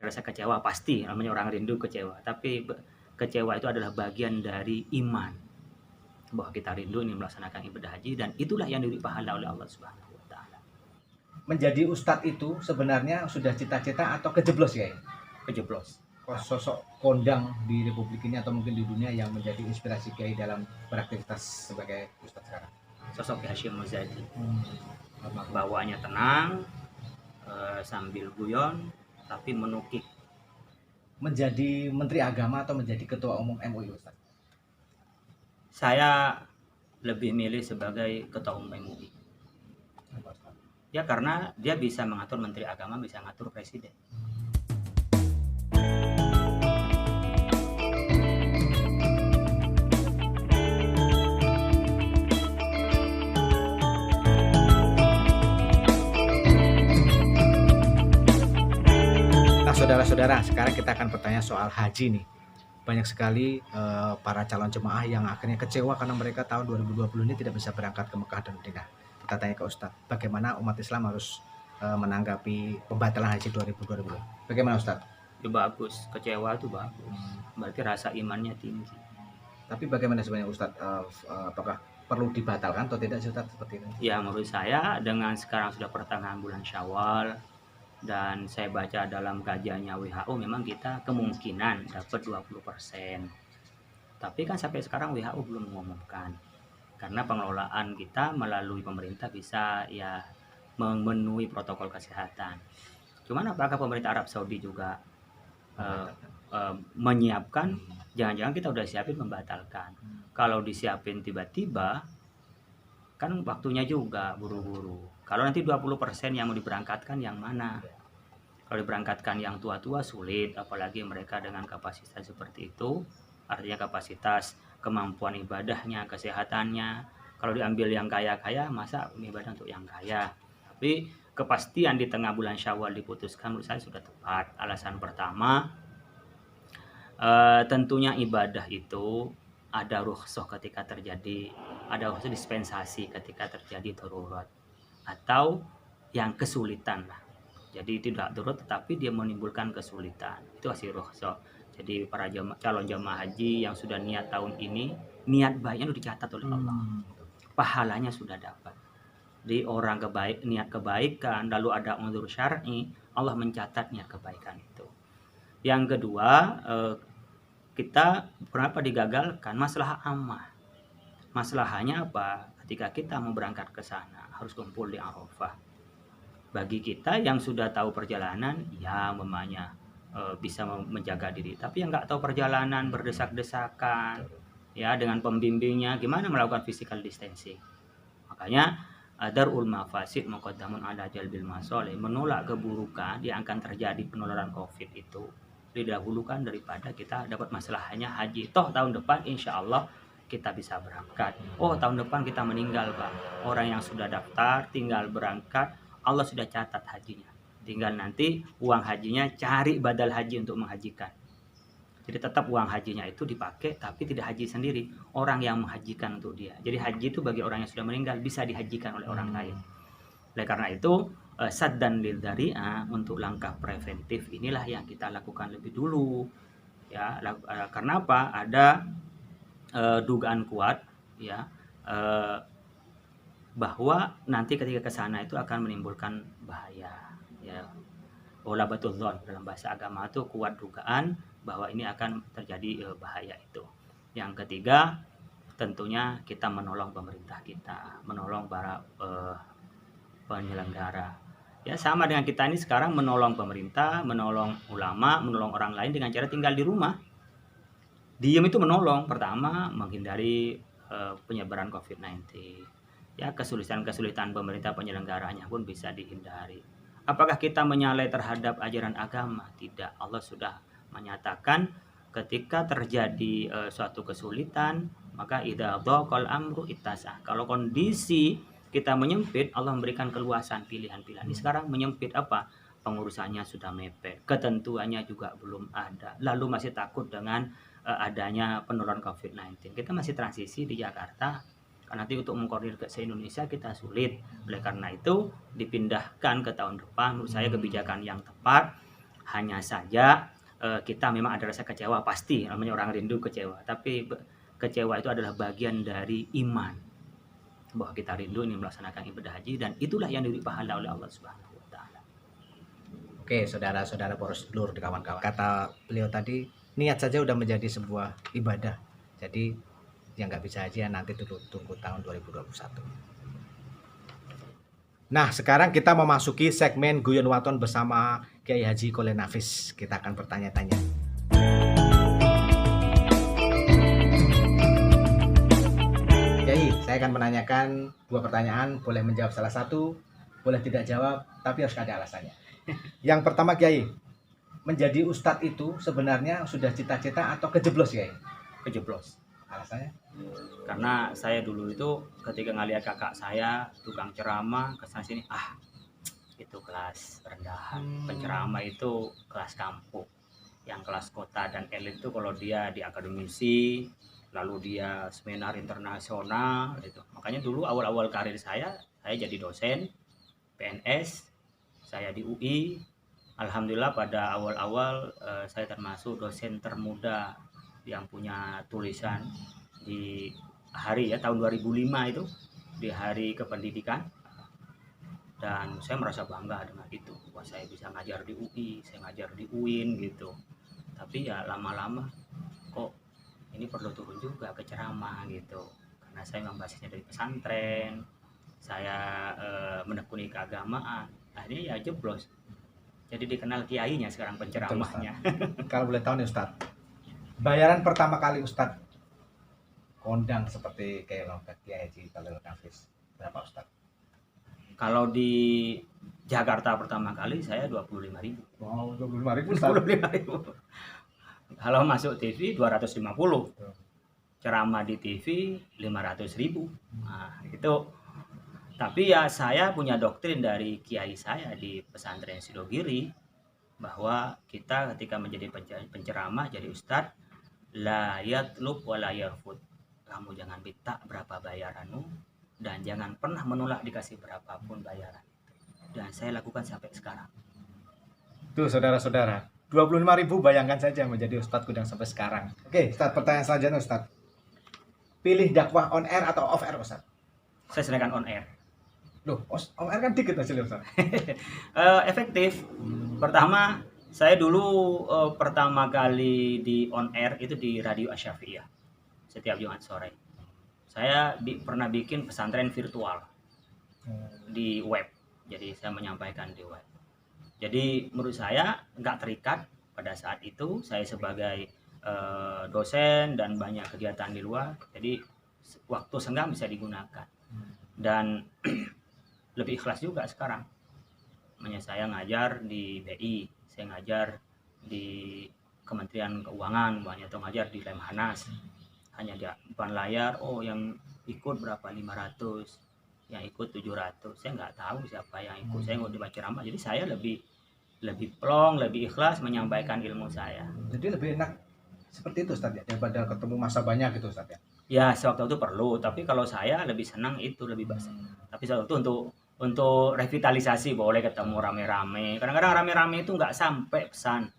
rasa kecewa pasti, namanya orang rindu kecewa, tapi kecewa itu adalah bagian dari iman, bahwa kita rindu ingin melaksanakan ibadah haji dan itulah yang diberi pahala oleh Allah Subhanahu wa taala. Menjadi ustadz itu sebenarnya sudah cita-cita atau kejeblos ya? Kejeblos. Sosok kondang di Republik ini atau mungkin di dunia yang menjadi inspirasi Kiai dalam beraktivitas sebagai ustadz sekarang? Sosok Hasyim Muzadi. Bawaannya tenang, sambil guyon, tapi menukik. Menjadi Menteri Agama atau menjadi Ketua Umum MUI, Ustaz? Saya lebih milih sebagai Ketua Umum MUI. Ya karena dia bisa mengatur Menteri Agama, bisa mengatur Presiden. Nah, saudara-saudara, sekarang kita akan bertanya soal haji nih. Banyak sekali para calon jemaah yang akhirnya kecewa karena mereka tahun 2020 ini tidak bisa berangkat ke Mekah dan Madinah. Kita tanya ke Ustadz, bagaimana umat Islam harus menanggapi pembatalan haji 2020? Bagaimana Ustadz? Itu bagus, kecewa itu bagus. Berarti rasa imannya tinggi. Tapi bagaimana sebenarnya Ustadz, apakah perlu dibatalkan atau tidak sih Ustadz seperti itu? Ya menurut saya dengan sekarang sudah pertengahan bulan Syawal dan saya baca dalam kajiannya WHO memang kita kemungkinan dapat 20%. Tapi kan sampai sekarang WHO belum mengumumkan. Karena pengelolaan kita melalui pemerintah bisa ya memenuhi protokol kesehatan. Cuman apakah pemerintah Arab Saudi juga menyiapkan? Jangan-jangan kita udah siapin membatalkan. Kalau disiapin tiba-tiba kan waktunya juga buru-buru. Kalau nanti 20% yang mau diberangkatkan yang mana? Kalau diberangkatkan yang tua-tua sulit, apalagi mereka dengan kapasitas seperti itu, artinya kapasitas kemampuan ibadahnya, kesehatannya. Kalau diambil yang kaya-kaya, masa ibadah untuk yang kaya? Tapi kepastian di tengah bulan Syawal diputuskan menurut saya sudah tepat. Alasan pertama, tentunya ibadah itu ada rukhsah ketika terjadi, ada rukhsah dispensasi ketika terjadi darurat atau yang kesulitan lah. Jadi tidak darurat tetapi dia menimbulkan kesulitan, itu hasil rukhsah. Jadi para calon jemaah haji yang sudah niat tahun ini, niat baiknya sudah dicatat oleh Allah, pahalanya sudah dapat. Di orang niat kebaikan lalu ada uzur syar'i, Allah mencatat niat kebaikan itu. Yang kedua, kita kenapa digagalkan? Masalah ammah. Masalahnya apa? Ketika kita mau berangkat ke sana harus kumpul di Arafah. Bagi kita yang sudah tahu perjalanan, ya mamanya bisa menjaga diri. Tapi yang nggak tahu perjalanan, berdesak-desakan, ya dengan pembimbingnya, gimana melakukan physical distancing? Makanya darul mafasid muqaddamun ala jalbil masoleh, menolak keburukan yang akan terjadi penularan COVID itu didahulukan daripada kita dapat masalahnya haji. Toh tahun depan insya Allah kita bisa berangkat. Oh tahun depan kita meninggal Pak. Orang yang sudah daftar tinggal berangkat, Allah sudah catat hajinya. Tinggal nanti uang hajinya cari badal haji untuk menghajikan. Jadi tetap uang hajinya itu dipakai tapi tidak haji sendiri. Orang yang menghajikan untuk dia. Jadi haji itu bagi orang yang sudah meninggal bisa dihajikan oleh orang lain. Oleh karena itu saddan lil dzari'ah, untuk langkah preventif inilah yang kita lakukan lebih dulu. Ya, karena apa? Ada dugaan kuat ya bahwa nanti ketika ke sana itu akan menimbulkan bahaya ya. Ghalabatul dzon dalam bahasa agama itu kuat dugaan bahwa ini akan terjadi bahaya itu. Yang ketiga, tentunya kita menolong pemerintah kita, menolong para penyelenggara. Ya sama dengan kita ini sekarang menolong pemerintah, menolong ulama, menolong orang lain dengan cara tinggal di rumah. Diem itu menolong. Pertama, menghindari penyebaran COVID-19. Ya, kesulitan-kesulitan pemerintah penyelenggaranya pun bisa dihindari. Apakah kita menyalai terhadap ajaran agama? Tidak. Allah sudah menyatakan ketika terjadi suatu kesulitan, maka idza dhaqal amru ittasah. Kalau kondisi kita menyempit, Allah memberikan keluasan pilihan-pilihan. Ini sekarang menyempit apa? Pengurusannya sudah mepet, ketentuannya juga belum ada. Lalu masih takut dengan adanya penularan COVID-19. Kita masih transisi di Jakarta. Karena nanti untuk mengkoordinir ke se-Indonesia kita sulit. Oleh karena itu dipindahkan ke tahun depan. Menurut saya kebijakan yang tepat. Hanya saja kita memang ada rasa kecewa pasti, namanya orang rindu kecewa. Tapi kecewa itu adalah bagian dari iman bahwa kita rindu ini melaksanakan ibadah haji dan itulah yang diberi pahala oleh Allah Subhanahu wa taala. Oke, saudara-saudara poros blur di kawan-kawan. Kata beliau tadi, niat saja udah menjadi sebuah ibadah. Jadi yang nggak bisa haji ya nanti tunggu tahun 2021. Nah, sekarang kita memasuki segmen Guyon Waton bersama Kiai Haji Kholen Hafiz. Kita akan bertanya-tanya. Kiai, saya akan menanyakan 2 pertanyaan, boleh menjawab salah satu, boleh tidak jawab, tapi harus ada alasannya. Yang pertama, Kiai, menjadi ustadz itu sebenarnya sudah cita-cita atau kejeblos, Kiai? Kejeblos. Alasannya? Karena saya dulu itu ketika ngeliat kakak saya tukang ceramah kesana sini, itu kelas rendahan. Penceramah itu kelas kampung. Yang kelas kota dan elit itu kalau dia di akademisi, lalu dia seminar internasional gitu. Makanya dulu awal-awal karir saya jadi dosen PNS, saya di UI. Alhamdulillah pada awal-awal saya termasuk dosen termuda yang punya tulisan di hari tahun 2005 itu, di hari kependidikan, dan saya merasa bangga dengan itu. Wah, saya bisa ngajar di UI, saya ngajar di UIN gitu. Tapi ya lama-lama kok ini perlu turun juga ke ceramah gitu, karena saya memang basisnya dari pesantren, saya menekuni keagamaan. Akhirnya ya jeblos, jadi dikenal kiainya sekarang penceramahnya. Kalau boleh tahu nih Ustadz, bayaran pertama kali Ustadz kondang seperti kayak Kiai Haji Kholen Hafiz berapa Ustadz? Kalau di Jakarta pertama kali saya 25.000. Wow, 25.000 Ustadz. 25.000. Kalau masuk TV 250. Ceramah di TV 500.000. Nah, itu. Tapi ya saya punya doktrin dari kiai saya di pesantren Sidogiri bahwa kita ketika menjadi penceramah, jadi ustadz, la yatlub wa la yarfud. Kamu jangan minta berapa bayaranmu dan jangan pernah menolak dikasih berapapun bayaran. Dan saya lakukan sampai sekarang. Tuh saudara-saudara, 25.000 bayangkan saja menjadi Ustadz Kudang sampai sekarang. Oke, Ustadz, pertanyaan selanjutnya Ustadz. Pilih dakwah on air atau off air Ustadz? Saya senangkan on air. Loh, on air kan dikit hasilnya Ustadz. Efektif. Pertama, saya dulu pertama kali di on air itu di Radio Asy-Syafi'iyah. Setiap Jumat sore. Saya pernah bikin pesantren virtual di web. Jadi saya menyampaikan di web. Jadi menurut saya nggak terikat pada saat itu. Saya sebagai dosen dan banyak kegiatan di luar. Jadi waktu senggang bisa digunakan. Dan lebih ikhlas juga sekarang. Makanya saya ngajar di BI, saya ngajar di Kementerian Keuangan, banyak atau ngajar di Lemhanas. Hanya di depan layar, yang ikut berapa 500, yang ikut 700. Saya nggak tahu siapa yang ikut. Saya nggak dibaca ceramah. Jadi saya lebih plong, lebih ikhlas menyampaikan ilmu saya. Jadi lebih enak seperti itu Ustadz ya, daripada ketemu masa banyak gitu Ustadz ya. Ya, sewaktu itu perlu, tapi kalau saya lebih senang itu lebih basah. Tapi sewaktu itu untuk revitalisasi boleh ketemu rame-rame. Kadang-kadang rame-rame itu nggak sampai pesan.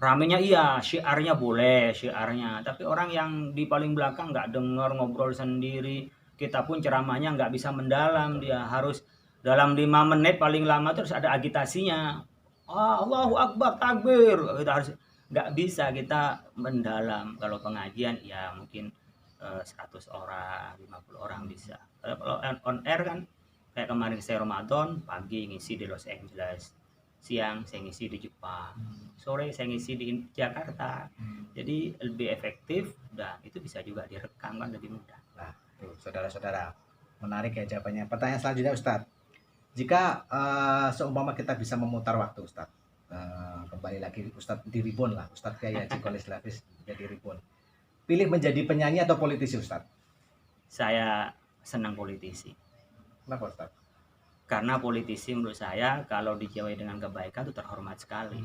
Ramenya iya, syiarnya boleh, syiarnya. Tapi orang yang di paling belakang nggak dengar, ngobrol sendiri. Kita pun ceramahnya nggak bisa mendalam. Dia harus dalam 5 menit paling lama terus ada agitasinya. Allahu Akbar, takbir. Kita harus, nggak bisa kita mendalam. Kalau pengajian ya mungkin 100 orang, 50 orang bisa. Kalau on air kan, kayak kemarin saya Ramadan, pagi ngisi di Los Angeles, siang saya ngisi di Jepang, sore saya ngisi di Jakarta. Jadi lebih efektif dan itu bisa juga direkam kan lebih mudah. Nah, tuh saudara-saudara, menarik ya jawabannya. Pertanyaan selanjutnya Ustadz, jika seumpama kita bisa memutar waktu Ustadz, kembali lagi Ustadz di Ribon lah, Ustadz Kiai Haji Kholen Hafiz jadi Ribon, pilih menjadi penyanyi atau politisi Ustadz? Saya senang politisi. Kenapa Ustadz? Karena politisi menurut saya kalau dijawai dengan kebaikan itu terhormat sekali.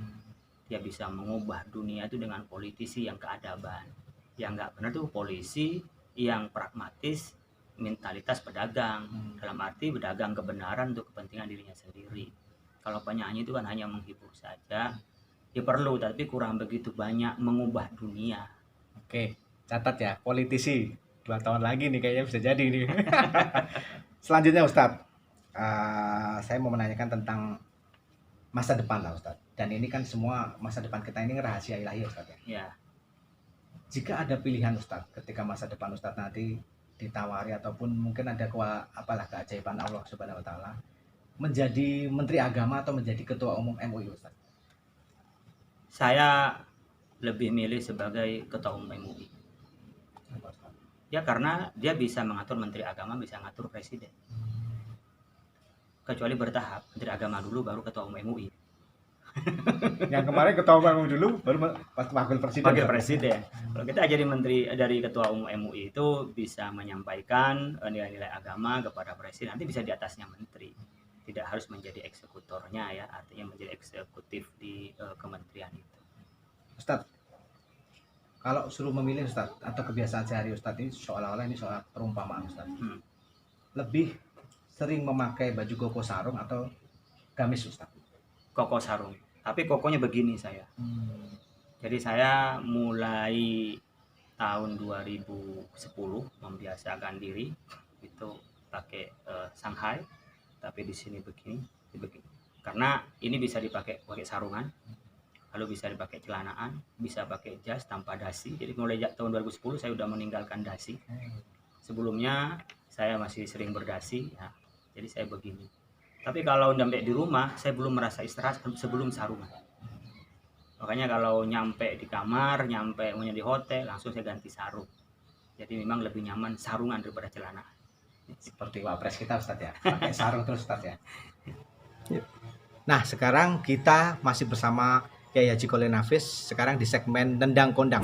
Dia bisa mengubah dunia itu dengan politisi yang keadaban. Yang nggak benar itu polisi yang pragmatis, mentalitas pedagang. Dalam arti berdagang kebenaran untuk kepentingan dirinya sendiri. Kalau penyanyi itu kan hanya menghibur saja. Ya perlu, tapi kurang begitu banyak mengubah dunia. Oke, catat ya, politisi 2 tahun lagi nih kayaknya bisa jadi nih. Selanjutnya Ustadz, saya mau menanyakan tentang masa depan lah Ustadz. Dan ini kan semua masa depan kita ini rahasia ilahi Ustadz ya. Ya, Jika ada pilihan Ustadz, ketika masa depan Ustadz nanti ditawari ataupun mungkin ada keajaiban Allah Subhanahu wa taala menjadi menteri agama atau menjadi ketua umum MUI Ustadz. saya lebih milih sebagai ketua umum MUI. Apa, Ustadz? Ya karena dia bisa mengatur menteri agama, bisa mengatur presiden. Kecuali bertahap, menteri agama dulu baru ketua umum MUI. Yang kemarin ketua umum dulu baru pas wakil presiden. Wakil presiden. Kalau kita jadi menteri dari ketua umum MUI itu bisa menyampaikan nilai-nilai agama kepada presiden, nanti bisa di atasnya menteri. Tidak harus menjadi eksekutornya ya, artinya menjadi eksekutif di kementerian itu. Ustadz, kalau suruh memilih Ustadz atau kebiasaan sehari Ustadz ini seolah-olah ini soal perumpamaan Ustadz. Lebih sering memakai baju koko sarung atau gamis Ustadz? Koko sarung. Tapi kokonya begini saya. Jadi saya mulai tahun 2010 membiasakan diri itu pakai Shanghai, tapi di sini begini. Karena ini bisa dipakai sarungan, lalu bisa dipakai celanaan, bisa pakai jas tanpa dasi. Jadi mulai tahun 2010 saya sudah meninggalkan dasi. Sebelumnya saya masih sering berdasi ya. Jadi saya begini. Tapi kalau nyampe di rumah, saya belum merasa istirahat sebelum sarungan. Makanya kalau nyampe di kamar, nyampe di hotel, langsung saya ganti sarung. Jadi memang lebih nyaman sarungan daripada celana. Seperti wapres kita Ustadz ya, pakai sarung terus Ustadz ya. Nah sekarang kita masih bersama Kiai Haji Qolen Hafiz, sekarang di segmen Nendang Kondang.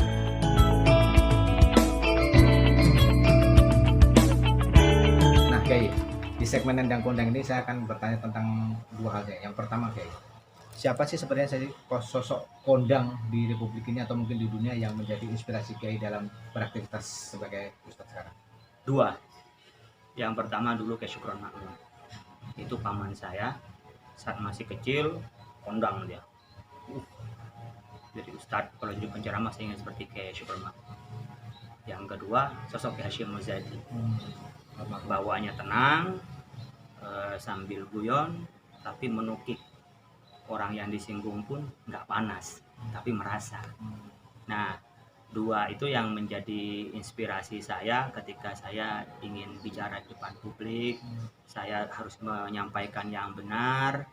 Nah Kiai, di segmen Nendang Kondang ini saya akan bertanya tentang dua hal ya. Yang pertama Kiai, siapa sih sebenarnya sosok kondang di Republik ini atau mungkin di dunia yang menjadi inspirasi Kiai dalam beraktivitas sebagai Ustadz sekarang? Dua. Yang pertama dulu Kiai Syukron Makmun. Itu paman saya saat masih kecil, kondang dia. Jadi Ustadz, kalau jadi penceramah saya ingin seperti Kiai Syukron Makmun. Yang kedua sosok Kiai Hasyim Muzadi. Bawaannya tenang, sambil guyon, tapi menukik. Orang yang disinggung pun nggak panas, tapi merasa. Nah, dua itu yang menjadi inspirasi saya ketika saya ingin bicara di depan publik. Saya harus menyampaikan yang benar,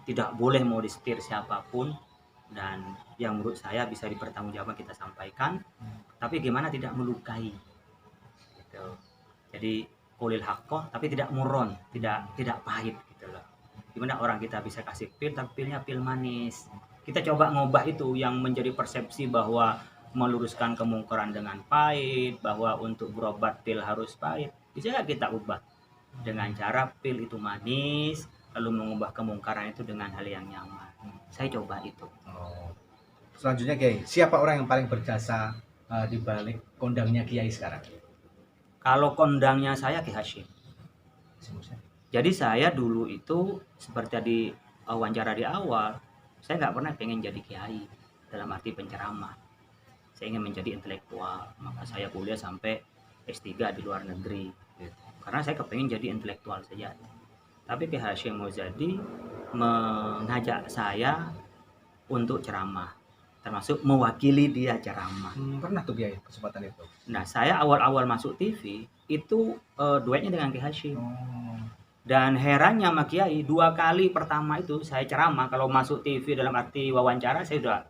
tidak boleh mau disetir siapapun, dan yang menurut saya bisa dipertanggungjawabkan kita sampaikan, tapi gimana tidak melukai. Gitu. Jadi qulil haqqo tapi tidak muron, tidak pahit gitu loh. Gimana orang kita bisa kasih pil tapi pilnya pil manis. Kita coba ngubah itu yang menjadi persepsi bahwa meluruskan kemungkaran dengan pahit, bahwa untuk berobat pil harus pahit. Bisa nggak kita ubah dengan cara pil itu manis, lalu mengubah kemungkaran itu dengan hal yang nyaman. Saya coba itu. Selanjutnya Kiai, siapa orang yang paling berjasa di balik kondangnya Kiai sekarang? Kalau kondangnya saya Kiai Hasyim. Jadi saya dulu itu seperti tadi wawancara di awal, saya nggak pernah pengen jadi kiai dalam arti penceramah. Saya ingin menjadi intelektual, maka saya kuliah sampai S3 di luar negeri. Karena saya kepengen jadi intelektual saja. Tapi Kiai Hasyim Muzadi mengajak saya untuk ceramah, termasuk mewakili dia ceramah. Pernah tuh Kiai kesempatan itu. Nah, saya awal-awal masuk TV itu duetnya dengan Kiai Hasyim. Dan herannya sama Kiai, 2 kali pertama itu saya ceramah, kalau masuk TV dalam arti wawancara saya sudah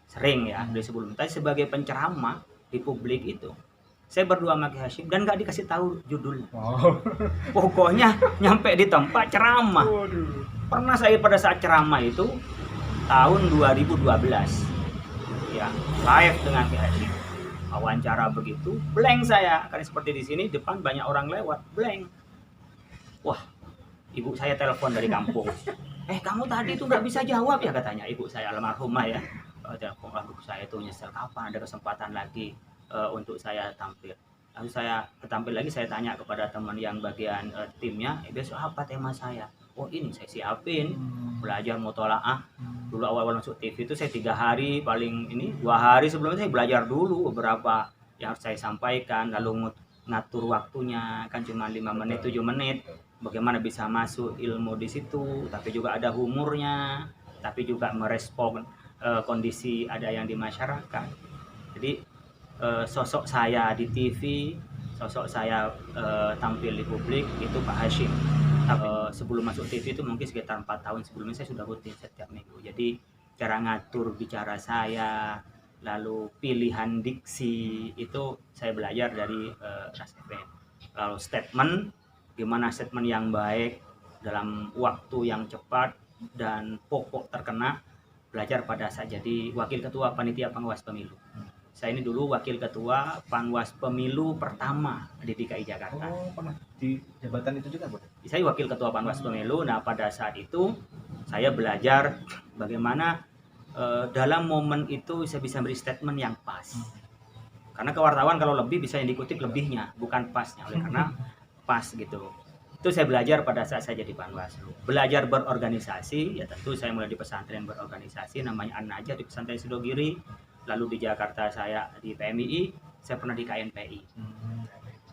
sering ya dari sebelum. Tapi sebagai penceramah di publik itu, saya berdua sama Kiai Hasyim dan nggak dikasih tahu judulnya. Pokoknya nyampe di tempat ceramah. Pernah saya pada saat ceramah itu tahun 2012 ya, live dengan Kiai Hasyim. Wawancara begitu, blank saya. Karena seperti di sini depan banyak orang lewat, blank. Wah, ibu saya telepon dari kampung. Kamu tadi tuh nggak bisa jawab ya, katanya ibu saya almarhumah ya. Telepon ibu saya itu nyesel, kapan ada kesempatan lagi untuk saya tampil. Lalu saya tampil lagi, saya tanya kepada teman yang bagian timnya, besok apa tema saya? Oh ini saya siapin, belajar mutolaah. Dulu awal-awal masuk TV itu saya 3 hari paling ini, 2 hari sebelumnya saya belajar dulu beberapa yang harus saya sampaikan, lalu ngatur waktunya, kan cuma 5 menit, 7 menit, bagaimana bisa masuk ilmu di situ, tapi juga ada humornya, tapi juga merespon kondisi ada yang di masyarakat. Jadi sosok saya di TV, sosok saya tampil di publik itu Pak Hashim. Sebelum masuk TV itu mungkin sekitar 4 tahun sebelumnya saya sudah rutin setiap minggu. Jadi cara ngatur bicara saya, lalu pilihan diksi itu saya belajar dari Ras FM. Lalu statement, gimana statement yang baik dalam waktu yang cepat dan pokok terkena, belajar pada saat jadi wakil ketua panitia pengawas pemilu. Saya ini dulu wakil ketua Panwas Pemilu pertama di DKI Jakarta. Oh, pernah di jabatan itu juga, Bu? Saya wakil ketua Panwas Pemilu. Nah, pada saat itu saya belajar bagaimana dalam momen itu saya bisa beri statement yang pas. Karena kewartawan kalau lebih bisa yang dikutip lebihnya, bukan pasnya. Oleh karena pas gitu. Itu saya belajar pada saat saya jadi Panwaslu. Belajar berorganisasi, ya tentu saya mulai di pesantren berorganisasi, namanya An-Najah di pesantren Sidogiri. Lalu di Jakarta saya di PMII, saya pernah di KNPI.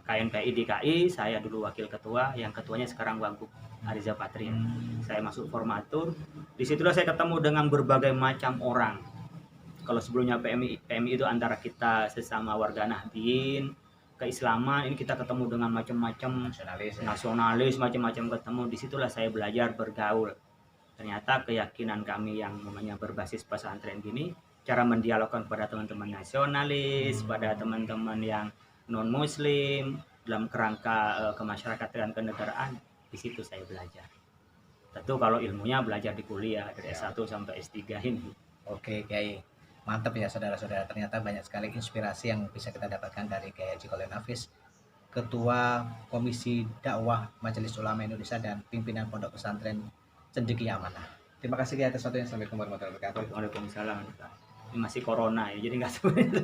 KNPI DKI, saya dulu wakil ketua, yang ketuanya sekarang Wagub Ariza Patria. Saya masuk formatur, disitulah saya ketemu dengan berbagai macam orang. Kalau sebelumnya PMI itu antara kita sesama warga Nahdien, keislaman, ini kita ketemu dengan macam-macam nasionalis, macam-macam ketemu. Disitulah saya belajar bergaul. Ternyata keyakinan kami yang namanya berbasis pesantren gini, cara mendialogkan kepada teman-teman nasionalis, pada teman-teman yang non-muslim, dalam kerangka kemasyarakatan dan kenegaraan, di situ saya belajar. Tentu kalau ilmunya belajar di kuliah, dari S1 sampai S3 ini. Oke, Kiai. Mantap ya saudara-saudara, ternyata banyak sekali inspirasi yang bisa kita dapatkan dari Kiai Haji Kholil Nafis, Ketua Komisi Dakwah Majelis Ulama Indonesia dan pimpinan Pondok Pesantren Cendekia Amanah. Terima kasih Kiai atas waktunya. Assalamualaikum warahmatullahi wabarakatuh. Waalaikumsalam. Ini masih corona ya, jadi nggak seperti itu.